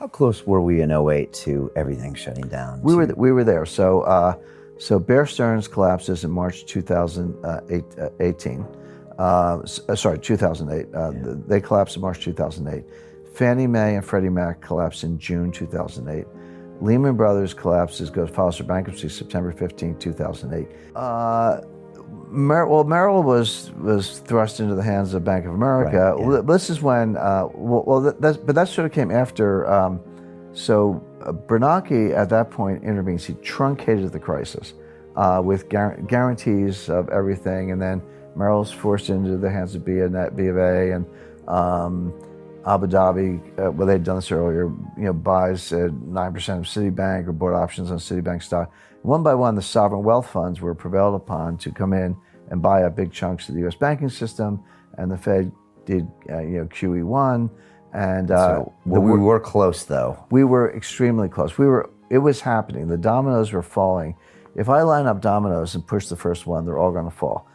How close were we in '08 to everything shutting down? We were there. So Bear Stearns collapses in March 2018. 2008. They collapsed in March 2008. Fannie Mae and Freddie Mac collapsed in June 2008. Lehman Brothers collapses, files for bankruptcy September 15, 2008. Merrill was thrust into the hands of Bank of America. Right, yeah. This is when, that sort of came after. Bernanke at that point intervenes. He truncated the crisis with guarantees of everything, and then Merrill's forced into the hands of B of A, and Abu Dhabi, they'd done this earlier, buys 9% of Citibank or bought options on Citibank stock. One by one, the sovereign wealth funds were prevailed upon to come in and buy up big chunks of the U.S. banking system, and the Fed did, QE1, and we were close though. We were extremely close. It was happening. The dominoes were falling. If I line up dominoes and push the first one, they're all going to fall.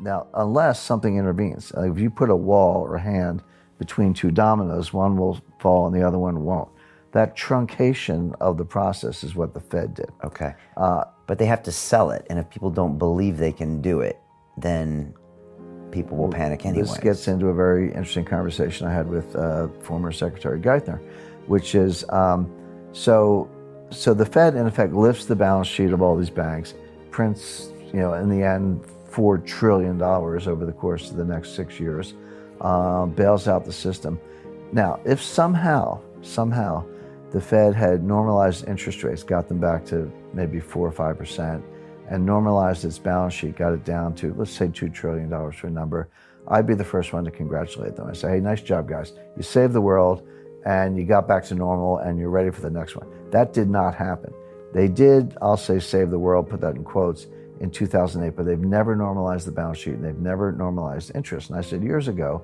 Now, unless something intervenes, if you put a wall or a hand between two dominoes, one will fall and the other one won't. That truncation of the process is what the Fed did. Okay. But they have to sell it, and if people don't believe they can do it, then people will panic anyway. This gets into a very interesting conversation I had with former Secretary Geithner, which is, so the Fed, in effect, lifts the balance sheet of all these banks, prints, in the end, $4 trillion over the course of the next 6 years, bails out the system. Now, if somehow the Fed had normalized interest rates, got them back to maybe 4 or 5%, and normalized its balance sheet, got it down to, let's say, $2 trillion for a number, I'd be the first one to congratulate them. I say, hey, nice job, guys. You saved the world, and you got back to normal, and you're ready for the next one. That did not happen. They did, I'll say, save the world, put that in quotes, in 2008, but they've never normalized the balance sheet, and they've never normalized interest. And I said years ago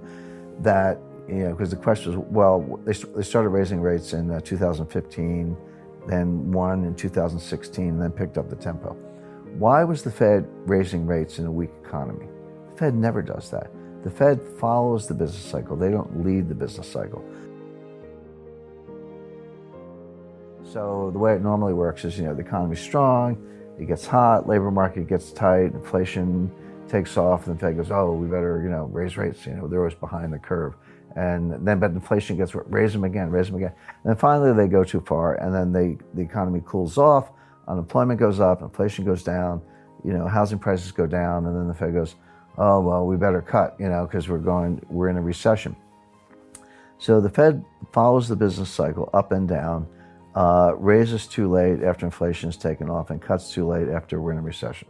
that, because the question was, well, they started raising rates in 2015, then one in 2016, and then picked up the tempo. Why was the Fed raising rates in a weak economy? The Fed never does that. The Fed follows the business cycle. They don't lead the business cycle. So the way it normally works is, the economy's strong, it gets hot, labor market gets tight, inflation takes off, and the Fed goes, oh, we better, raise rates. They're always behind the curve. And then, but inflation gets, raise them again. And then finally they go too far, and then the economy cools off, unemployment goes up, inflation goes down, housing prices go down, and then the Fed goes, oh, well, we better cut, because we're in a recession. So the Fed follows the business cycle up and down, raises too late after inflation is taken off, and cuts too late after we're in a recession.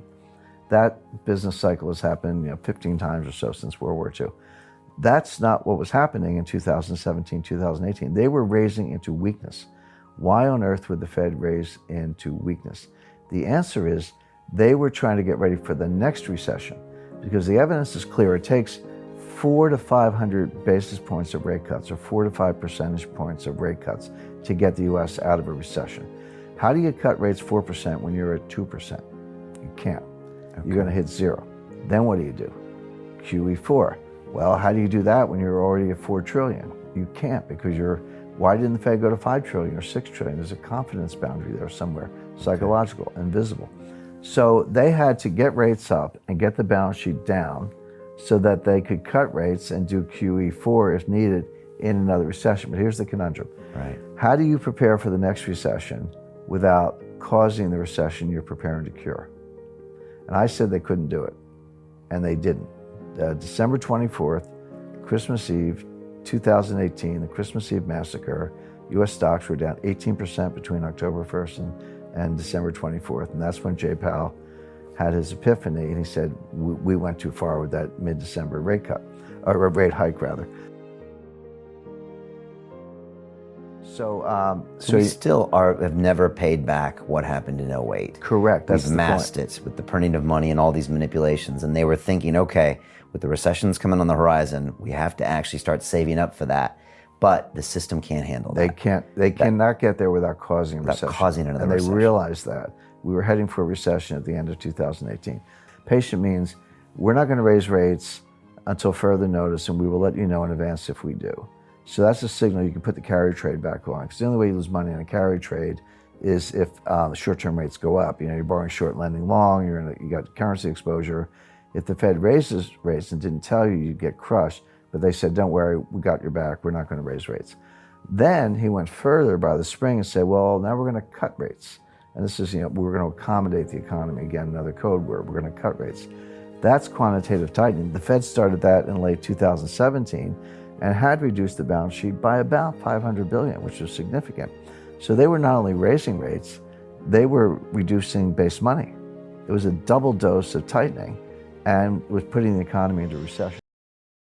That business cycle has happened 15 times or so since World War II. That's not what was happening in 2017, 2018. They were raising into weakness. Why on earth would the Fed raise into weakness? The answer is they were trying to get ready for the next recession, because the evidence is clear. It takes 400 to 500 basis points of rate cuts, or 4 to 5 percentage points of rate cuts, to get the U.S. out of a recession. How do you cut rates 4% when you're at 2%? You can't. Okay. You're going to hit zero. Then what do? QE4. Well, how do you do that when you're already at 4 trillion? You can't, because why didn't the Fed go to 5 trillion or 6 trillion? There's a confidence boundary there somewhere, psychological, invisible. So they had to get rates up and get the balance sheet down so that they could cut rates and do QE4 if needed in another recession. But here's the conundrum. Right. How do you prepare for the next recession without causing the recession you're preparing to cure? And I said they couldn't do it, and they didn't. December 24th, Christmas Eve, 2018, the Christmas Eve massacre, U.S. stocks were down 18% between October 1st and December 24th. And that's when Jay Powell had his epiphany, and he said, we went too far with that mid-December rate cut, or rate hike, rather. So we still have never paid back what happened in '08. Correct. We've masked it with the printing of money and all these manipulations. And they were thinking, okay, with the recessions coming on the horizon, we have to actually start saving up for that. But the system can't handle that. They cannot get there without causing a recession. Without causing another recession. And they realized that. We were heading for a recession at the end of 2018. Patient means we're not going to raise rates until further notice, and we will let you know in advance if we do. So that's a signal you can put the carry trade back on, because the only way you lose money in a carry trade is if short-term rates go up. You know, you're borrowing short, lending long, you got currency exposure. If the Fed raises rates and didn't tell you, you'd get crushed, but they said, don't worry, we got your back, we're not going to raise rates. Then he went further by the spring and said, well, now we're going to cut rates. And this is, we're going to accommodate the economy. Again, another code word, we're going to cut rates. That's quantitative tightening. The Fed started that in late 2017 and had reduced the balance sheet by about $500 billion, which was significant. So they were not only raising rates, they were reducing base money. It was a double dose of tightening and was putting the economy into recession.